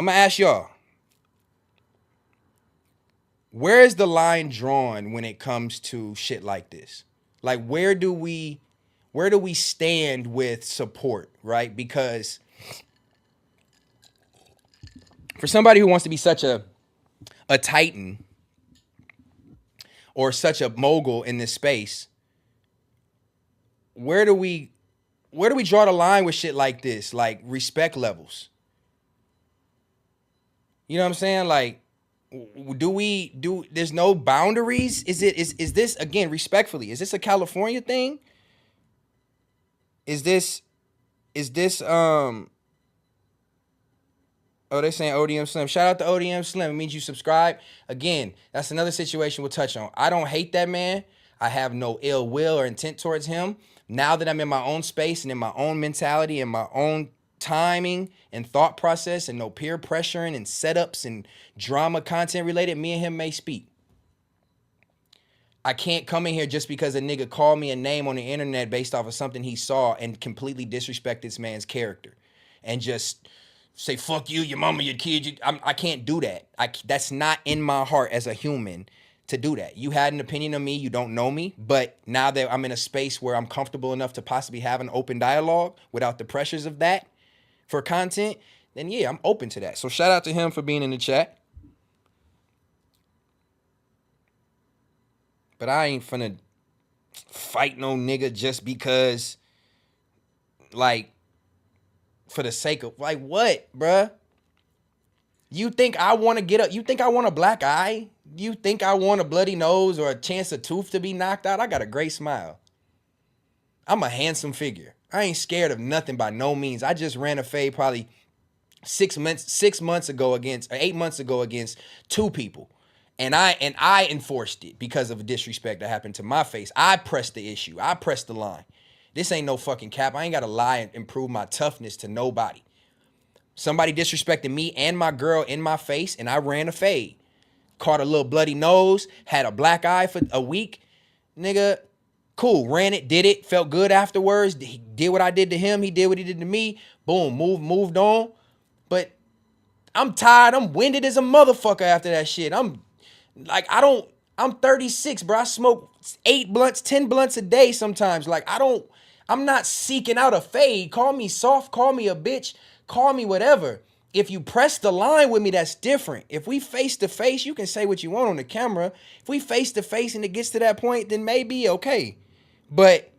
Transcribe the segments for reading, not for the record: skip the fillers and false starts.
I'm gonna ask y'all, where is the line drawn when it comes to shit like this? Like, where do we stand with support, right? Because for somebody who wants to be such a titan or such a mogul in this space, where do we draw the line with shit like this? Like respect levels. You know what I'm saying? Like, there's no boundaries? Is this, again, respectfully, is this a California thing? Is this oh, they're saying ODM Slim. Shout out to ODM Slim. It means you subscribe. Again, that's another situation we'll touch on. I don't hate that man. I have no ill will or intent towards him. Now that I'm in my own space and in my own mentality and my own timing and thought process and no peer pressuring and setups and drama content related, me and him may speak. I can't come in here just because a nigga called me a name on the internet based off of something he saw and completely disrespect this man's character and just say, fuck you, your mama, your kid. I can't do that. That's not in my heart as a human to do that. You had an opinion of me. You don't know me. But now that I'm in a space where I'm comfortable enough to possibly have an open dialogue without the pressures of that for content, then yeah, I'm open to that. So shout out to him for being in the chat. But I ain't finna fight no nigga just because, like, for the sake of, like, what, bruh? You think I want to get up? You think I want a black eye? You think I want a bloody nose or a chance of tooth to be knocked out? I got a great smile. I'm a handsome figure. I ain't scared of nothing by no means. I just ran a fade probably 8 months ago against two people. And I enforced it because of disrespect that happened to my face. I pressed the issue. I pressed the line. This ain't no fucking cap. I ain't got to lie and improve my toughness to nobody. Somebody disrespected me and my girl in my face, and I ran a fade. Caught a little bloody nose, had a black eye for a week. Nigga, cool. Ran it, did it, felt good afterwards. He did what I did to him. He did what he did to me. Boom, moved on. But I'm tired. I'm winded as a motherfucker after that shit. I'm 36, bro. I smoke 8 blunts, 10 blunts a day sometimes. Like, I'm not seeking out a fade. Call me soft, call me a bitch, call me whatever. If you press the line with me, that's different. If we face to face, you can say what you want on the camera. If we face to face and it gets to that point, then maybe okay. But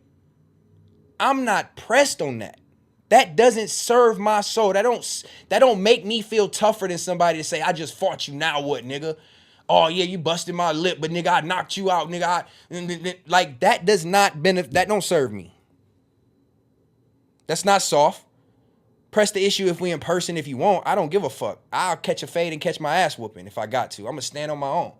I'm not pressed on that. That doesn't serve my soul. That don't make me feel tougher than somebody to say, I just fought you, now what, nigga? Oh yeah, you busted my lip, but nigga, I knocked you out, nigga. Like, that does not benefit, that don't serve me. That's not soft. Press the issue if we in person if you want. I don't give a fuck. I'll catch a fade and catch my ass whooping if I got to. I'm gonna stand on my own.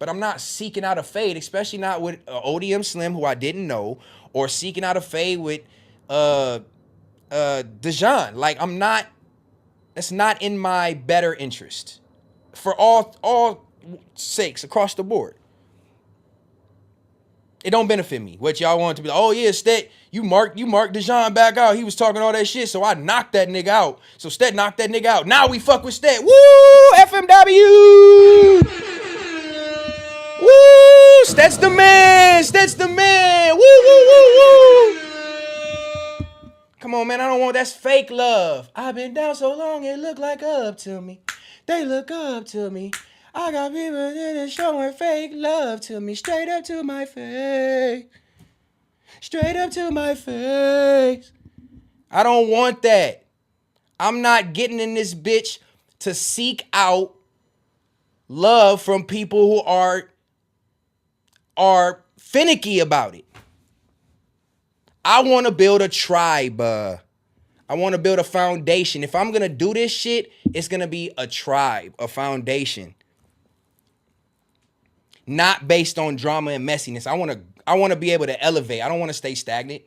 But I'm not seeking out a fade, especially not with ODM Slim, who I didn't know, or seeking out a fade with Dejan. Like, I'm not, that's not in my better interest. For all sakes across the board. It don't benefit me. What y'all want to be like, oh yeah, Stet, you marked Dejan back out. He was talking all that shit, so I knocked that nigga out. So Stet knocked that nigga out. Now we fuck with Stet. Woo! FMW! Woo! Stet's the man! Stet's the man! Woo, woo, woo, woo! Come on, man. I don't want, that's fake love. I've been down so long, it look like up to me. They look up to me. I got people that are showing fake love to me. Straight up to my face. Straight up to my face. I don't want that. I'm not getting in this bitch to seek out love from people who are finicky about it. I want to build a tribe. I want to build a foundation. If I'm going to do this shit, it's going to be a tribe, a foundation. Not based on drama and messiness. I want to be able to elevate. I don't want to stay stagnant.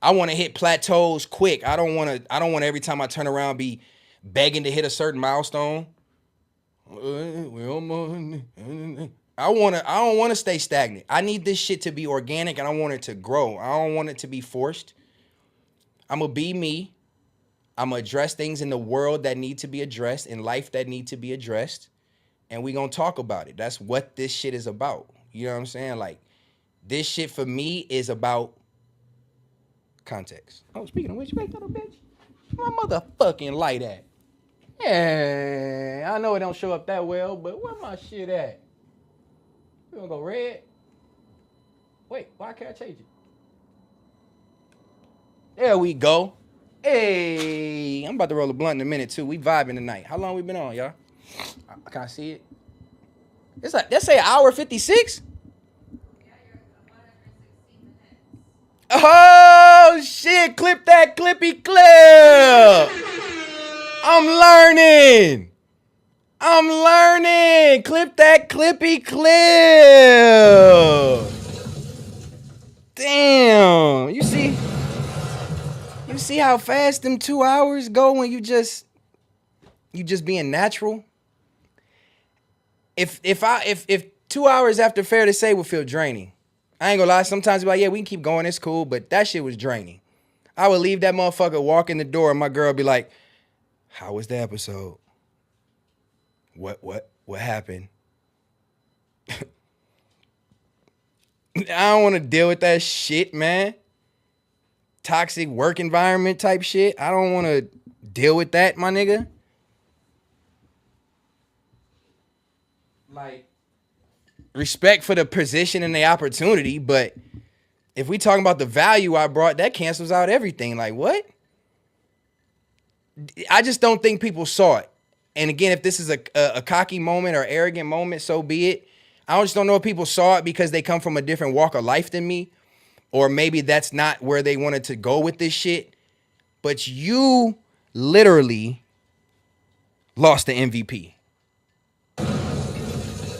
I want to hit plateaus quick. I don't want every time I turn around be begging to hit a certain milestone. I don't want to stay stagnant. I need this shit to be organic, and I want it to grow. I don't want it to be forced. I'm going to be me. I'm going to address things in the world that need to be addressed, in life that need to be addressed, and we going to talk about it. That's what this shit is about. You know what I'm saying? Like, this shit for me is about context. Oh, speaking of which, wake up, bitch. My motherfucking light at? Yeah, I know it don't show up that well, but where my shit at? We gonna go red? Wait, why can't I change it? There we go. Hey, I'm about to roll a blunt in a minute too. We vibing tonight. How long we been on, y'all? Can I see it? It's like, let's say an hour 56. Oh shit! Clip that clippy clip. I'm learning. Clip that clippy clip. Damn. You see how fast them 2 hours go when you just being natural? If 2 hours after Fair to Say would feel draining. I ain't gonna lie, sometimes be like, yeah, we can keep going, it's cool, but that shit was draining. I would leave that motherfucker, walk in the door, and my girl be like, how was the episode? What happened? I don't want to deal with that shit, man. Toxic work environment type shit. I don't want to deal with that, my nigga. Like, respect for the position and the opportunity, but if we talking about the value I brought, that cancels out everything. Like, what? I just don't think people saw it. And again, if this is a cocky moment or arrogant moment, so be it. I just don't know if people saw it because they come from a different walk of life than me, or maybe that's not where they wanted to go with this shit. But you literally lost the MVP.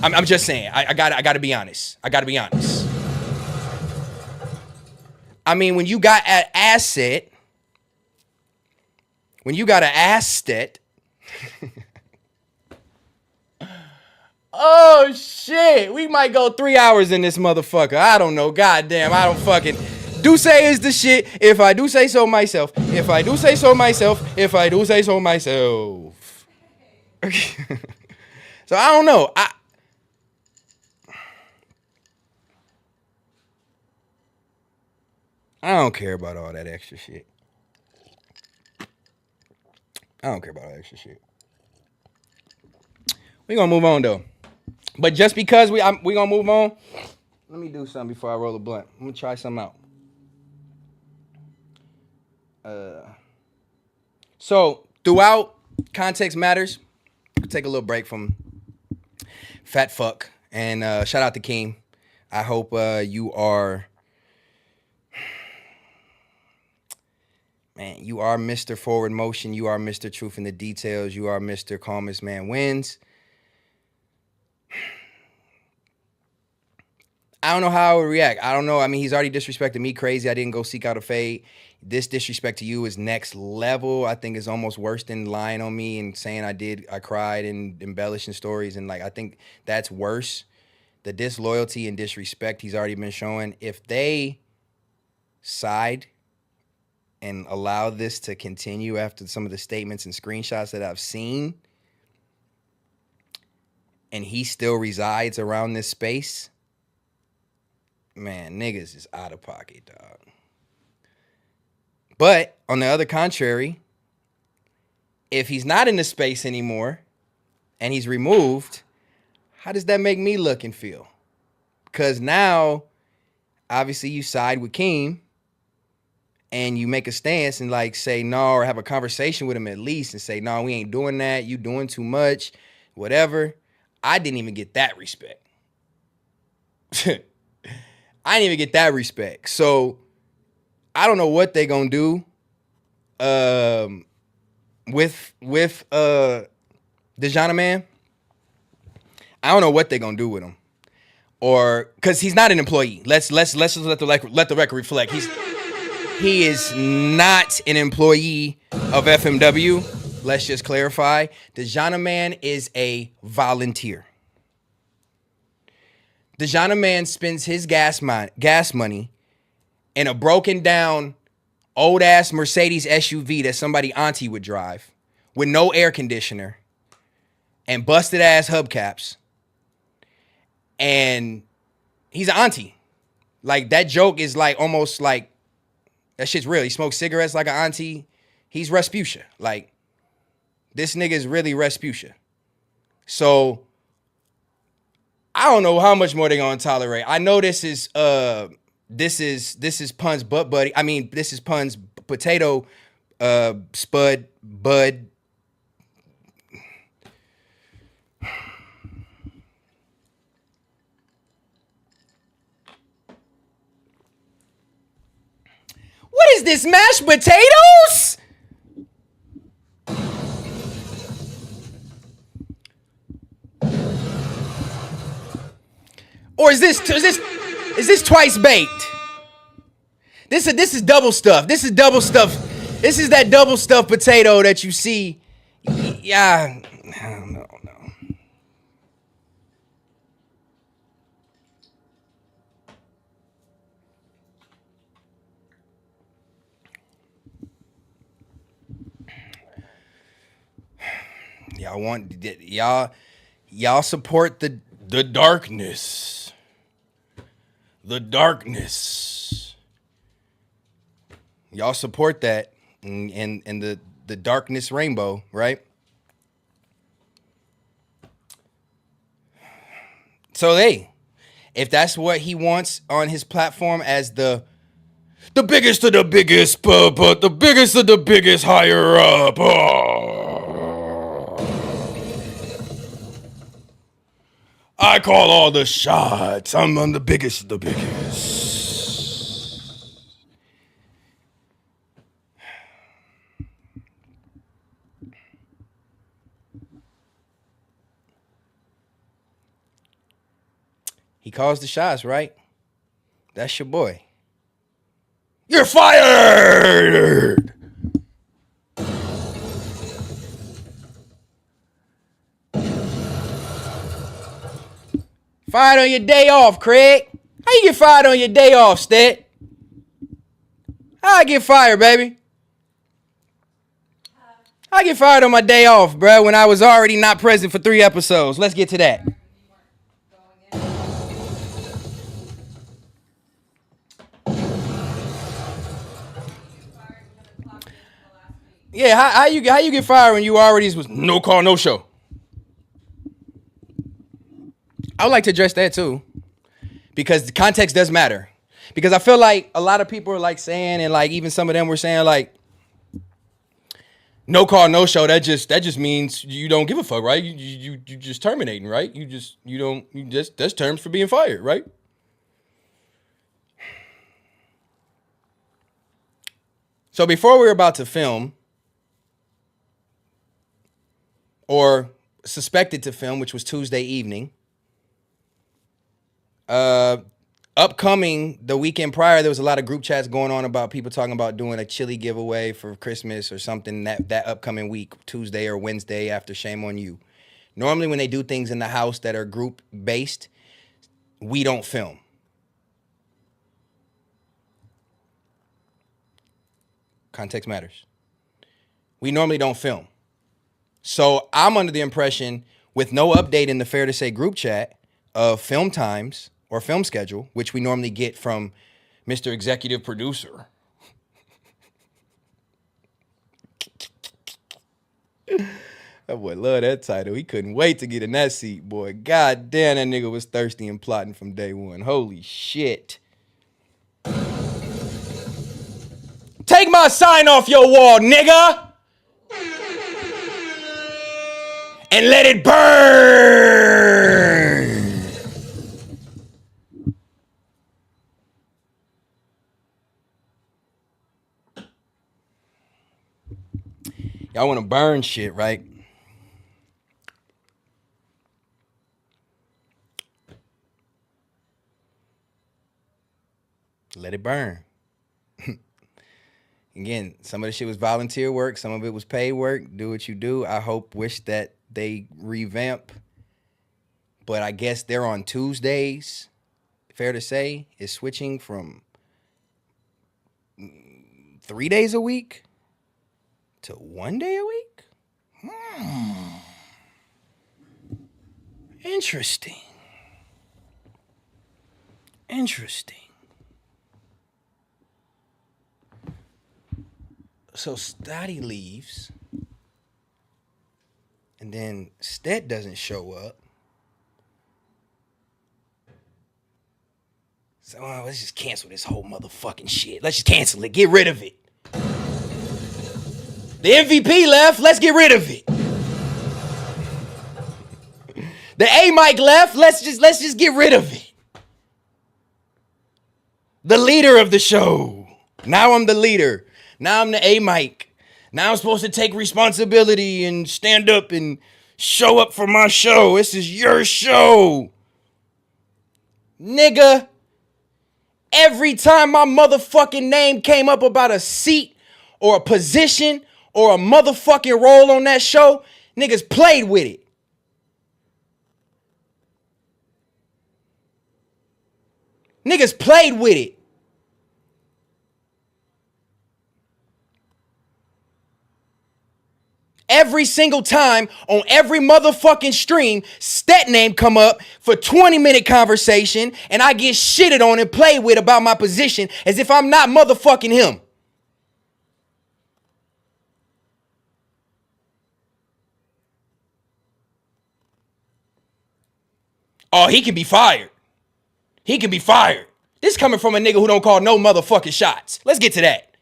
I'm just saying. I gotta be honest. I mean, when you got an asset, oh shit, we might go 3 hours in this motherfucker. I don't know. Goddamn, I don't fucking. Do say is the shit. If I do say so myself. So I don't know. I don't care about all that extra shit. We gonna move on though. But just because we gonna move on, let me do something before I roll a blunt. I'm gonna try something out. So throughout Context Matters, take a little break from Fat Fuck and shout out to Keem. I hope you are. Man, you are Mr. Forward Motion. You are Mr. Truth in the Details. You are Mr. Calmest Man Wins. I don't know how I would react. I don't know. I mean, he's already disrespected me crazy. I didn't go seek out a fade. This disrespect to you is next level. I think it's almost worse than lying on me and saying I cried and embellishing stories. And like, I think that's worse. The disloyalty and disrespect he's already been showing. If they side and allow this to continue after some of the statements and screenshots that I've seen, and he still resides around this space, man, niggas is out of pocket, dog. But on the other contrary, if he's not in the space anymore and he's removed, how does that make me look and feel? Because now, obviously, you side with Keem and you make a stance and like say no, or have a conversation with him at least and say, no, we ain't doing that. You doing too much, whatever. I didn't even get that respect. So I don't know what they gonna do with Dejana Man. I don't know what they gonna do with him, or because he's not an employee. Let's just let the record reflect. He is not an employee of FMW. Let's just clarify. Dejana Man is a volunteer. Dejana Man spends his gas money in a broken down old ass Mercedes SUV that somebody auntie would drive with no air conditioner and busted ass hubcaps. And he's an auntie. Like, that joke is like almost like, that shit's real. He smokes cigarettes like an auntie. He's Respucia. Like, this nigga is really Respucia. So I don't know how much more they're gonna tolerate. I know this is Pun's butt buddy. I mean, this is Pun's potato spud bud. What is this, mashed potatoes? Or is this twice baked? This is double stuff. This is double stuff. This is that double stuffed potato that you see. Yeah, I don't know. Y'all support the darkness. The darkness. Y'all support that and the darkness rainbow, right? So if that's what he wants on his platform as the biggest of the biggest, but the biggest of the biggest higher up. I call all the shots. I'm the biggest of the biggest. He calls the shots, right? That's your boy. You're fired! Fired on your day off, Craig. How you get fired on your day off, Stet? How I get fired, baby? I get fired on my day off, bro, when I was already not present for 3 episodes. Let's get to that. Yeah, how you get fired when you already was no call, no show? I would like to address that too, because the context does matter. Because I feel like a lot of people are like saying, and like even some of them were saying like, no call, no show. That just means you don't give a fuck, right? You just terminating, right? That's terms for being fired, right? So before we were about to film, or suspected to film, which was Tuesday evening, upcoming the weekend prior, there was a lot of group chats going on about people talking about doing a chili giveaway for Christmas or something that upcoming week, Tuesday or Wednesday after Shame on You. Normally when they do things in the house that are group based, we don't film. Context matters. We normally don't film. So I'm under the impression, with no update in the Fair to Say group chat of film times or film schedule, which we normally get from Mr. Executive Producer. That boy love that title. He couldn't wait to get in that seat, boy. God damn, that nigga was thirsty and plotting from day one. Holy shit. Take my sign off your wall, nigga! And let it burn! Y'all want to burn shit, right? Let it burn. Again, some of the shit was volunteer work. Some of it was paid work. Do what you do. Wish that they revamp. But I guess they're on Tuesdays. Fair to Say is switching from 3 days a week to 1 day a week? Interesting. So Stotty leaves, and then Stet doesn't show up. So let's just cancel this whole motherfucking shit. Let's just cancel it. Get rid of it. The MVP left. Let's get rid of it. The A mic left. Let's just get rid of it. The leader of the show. Now I'm the leader. Now I'm the A mic. Now I'm supposed to take responsibility and stand up and show up for my show. This is your show. Nigga. Every time my motherfucking name came up about a seat or a position or a motherfucking role on that show, niggas played with it. Niggas played with it. Every single time on every motherfucking stream, Stet name come up for 20-minute conversation and I get shitted on and played with about my position as if I'm not motherfucking him. Oh, he can be fired. He can be fired. This coming from a nigga who don't call no motherfucking shots. Let's get to that.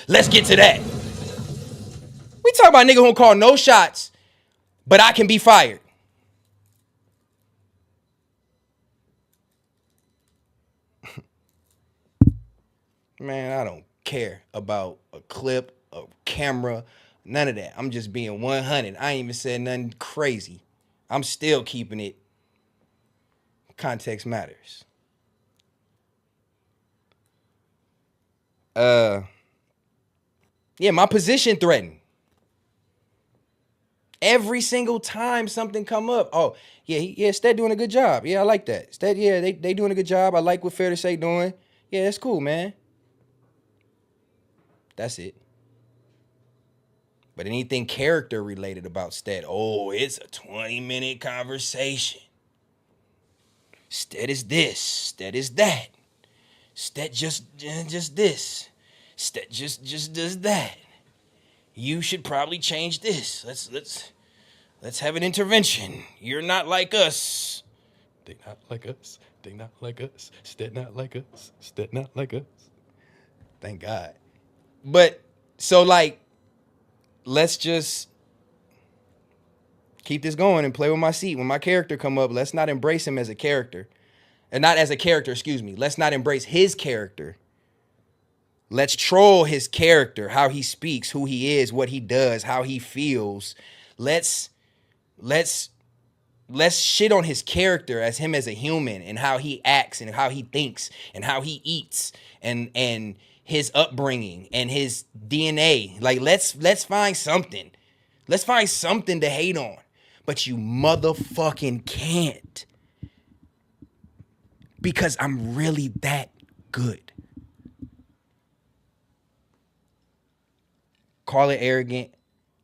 Let's get to that. We talk about a nigga who don't call no shots, but I can be fired. Man, I don't care about a clip, a camera, none of that. I'm just being 100. I ain't even said nothing crazy. I'm still keeping it. Context matters. Yeah, my position threatened. Every single time something come up, oh, yeah, Stet doing a good job. Yeah, I like that. Stet, yeah, they doing a good job. I like what Fair to Say doing. Yeah, that's cool, man. That's it. But anything character related about Stet, oh, it's a 20-minute conversation. Stet is this. Stet is that. Stet just this. Stet just does that. You should probably change this. Let's have an intervention. You're not like us. They not like us. They not like us. Stet not like us. Stet not like us. Thank God. But so like, let's just keep this going and play with my seat. When my character come up, let's not embrace him as a character. And not as a character, excuse me. Let's not embrace his character. Let's troll his character, how he speaks, who he is, what he does, how he feels. Let's shit on his character as him as a human and how he acts and how he thinks and how he eats and his upbringing and his DNA. Like let's find something. Let's find something to hate on. But you motherfucking can't. Because I'm really that good. Call it arrogant.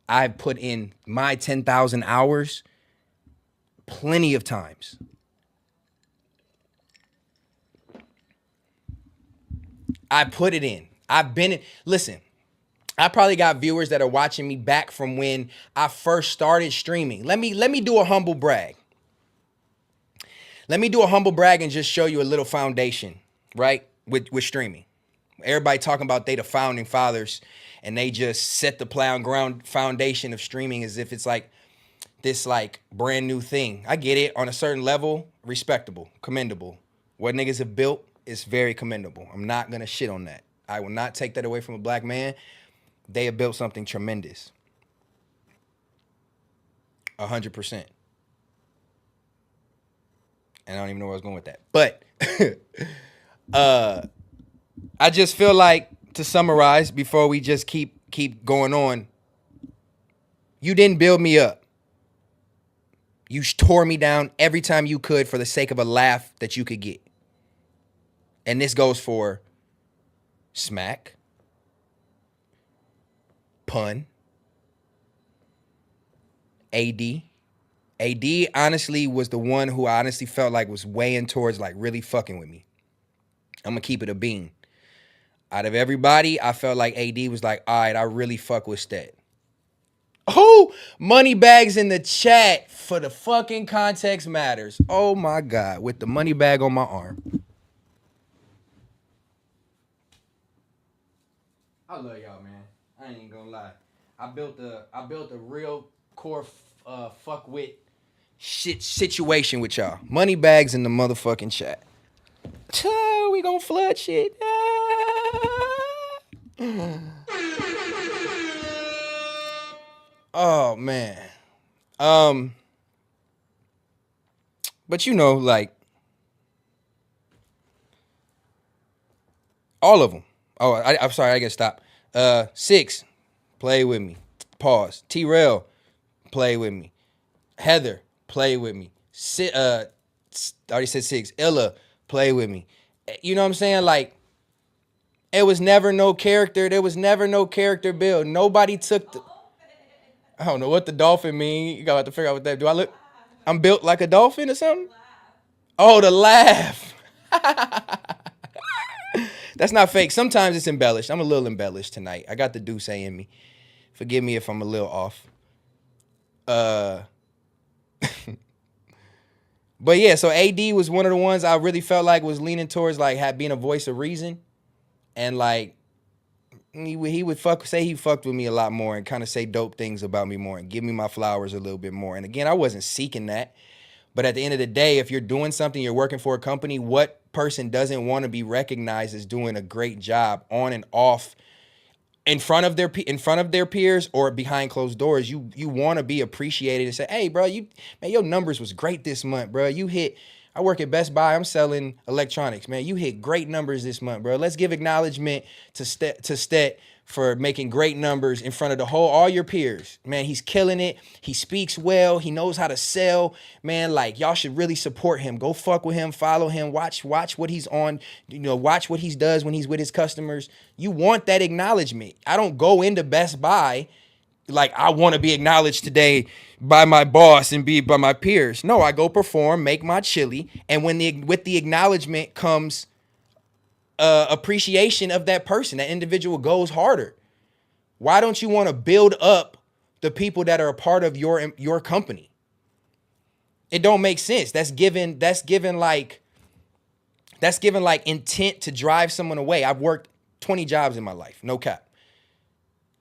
I've put in my 10,000 hours plenty of times. I put it in. I've been in. Listen, I probably got viewers that are watching me back from when I first started streaming. Let me do a humble brag. Let me do a humble brag and just show you a little foundation, right? With streaming. Everybody talking about they the founding fathers and they just set the ground foundation of streaming as if it's like this like brand new thing. I get it on a certain level, respectable, commendable. What niggas have built is very commendable. I'm not gonna shit on that. I will not take that away from a black man. They have built something tremendous. 100%. And I don't even know where I was going with that. But I just feel like, to summarize before we just keep going on, you didn't build me up. You tore me down every time you could for the sake of a laugh that you could get. And this goes for Smack, Pun. AD. AD honestly was the one who I honestly felt like was weighing towards like really fucking with me. I'm gonna keep it a bean. Out of everybody, I felt like AD was like, all right, I really fuck with Stet. Oh, money bags in the chat for the fucking context matters. Oh my God, with the money bag on my arm. I love y'all, man. I ain't gonna lie. I built a real core fuck with shit situation with y'all. Money bags in the motherfucking chat. We gonna flood shit. Oh man. But you know, like all of them. Oh, I'm sorry, I gotta stop. 6, play with me. Pause. T-Rail, play with me. Heather, play with me. I already said 6. Illa, play with me. You know what I'm saying? Like, it was never no character. There was never no character build. Nobody took the. I don't know what the dolphin mean. You gotta have to figure out what that. Do I look? I'm built like a dolphin or something? Oh, the laugh. That's not fake. Sometimes it's embellished. I'm a little embellished tonight. I got the Deuce in me. Forgive me if I'm a little off. But yeah, so AD was one of the ones I really felt like was leaning towards like being a voice of reason, and like he would say he fucked with me a lot more and kind of say dope things about me more and give me my flowers a little bit more. And again, I wasn't seeking that, but at the end of the day, if you're doing something, you're working for a company, what person doesn't want to be recognized as doing a great job on and off? In front of their peers or behind closed doors, you want to be appreciated and say, "Hey, bro, your numbers was great this month, bro. You hit. I work at Best Buy. I'm selling electronics, man. You hit great numbers this month, bro. Let's give acknowledgement to Stet for making great numbers in front of all your peers. Man, he's killing it. He speaks well. He knows how to sell. Man, like, y'all should really support him. Go fuck with him, follow him, watch what he's on, watch what he does when he's with his customers. You want that acknowledgement. I don't go into Best Buy like I want to be acknowledged today by my boss and be by my peers. No, I go perform, make my chili, and with the acknowledgement comes appreciation of that person. That individual goes harder. Why don't you want to build up the people that are a part of your company? It don't make sense. That's given like intent to drive someone away. I've worked 20 jobs in my life, no cap.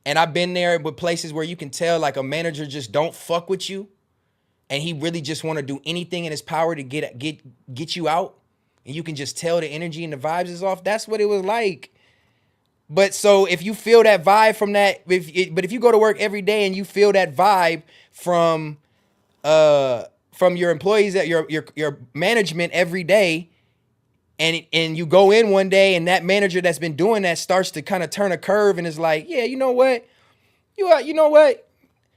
And I've been there with places where you can tell like a manager just don't fuck with you, and he really just want to do anything in his power to get you out. And you can just tell the energy and the vibes is off. That's what it was like. But so if you feel that vibe from that, if you go to work every day and you feel that vibe from your employees, at your management every day, and you go in one day and that manager that's been doing that starts to kind of turn a curve and is like, yeah, you know what, you know what,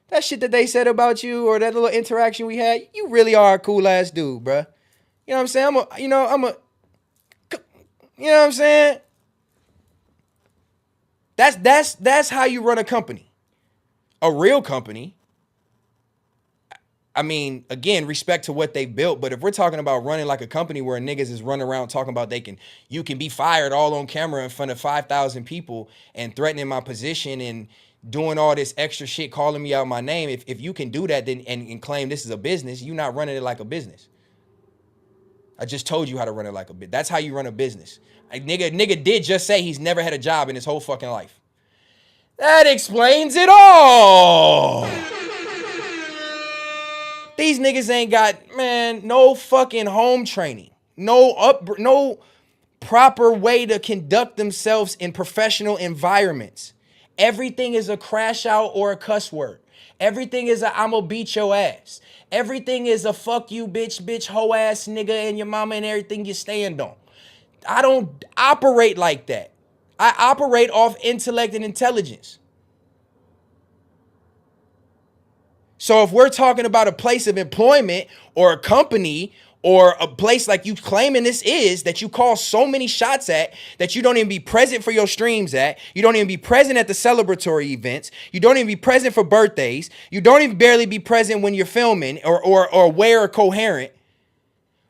that shit that they said about you or that little interaction we had, you really are a cool ass dude, bruh. You know what I'm saying? You know what I'm saying? That's how you run a company. A real company. I mean, again, respect to what they built, but if we're talking about running like a company where niggas is running around talking about you can be fired all on camera in front of 5,000 people and threatening my position and doing all this extra shit, calling me out my name. If you can do that then and claim this is a business, you're not running it like a business. I just told you how to run it like a bit. That's how you run a business. Nigga did just say he's never had a job in his whole fucking life. That explains it all. These niggas ain't got, man, no fucking home training. No proper way to conduct themselves in professional environments. Everything is a crash out or a cuss word. Everything is a I'ma beat your ass. Everything is a fuck you, bitch, hoe ass nigga and your mama and everything you stand on. I don't operate like that. I operate off intellect and intelligence. So if we're talking about a place of employment or a company or a place like you claiming this is, that you call so many shots at, that you don't even be present for your streams at, you don't even be present at the celebratory events, you don't even be present for birthdays, you don't even barely be present when you're filming or aware or coherent,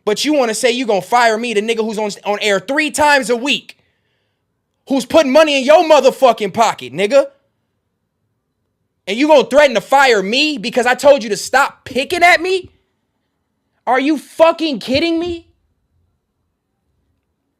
but you want to say you gonna fire me, the nigga who's on air 3 times a week, who's putting money in your motherfucking pocket, nigga. And you gonna threaten to fire me because I told you to stop picking at me? Are you fucking kidding me?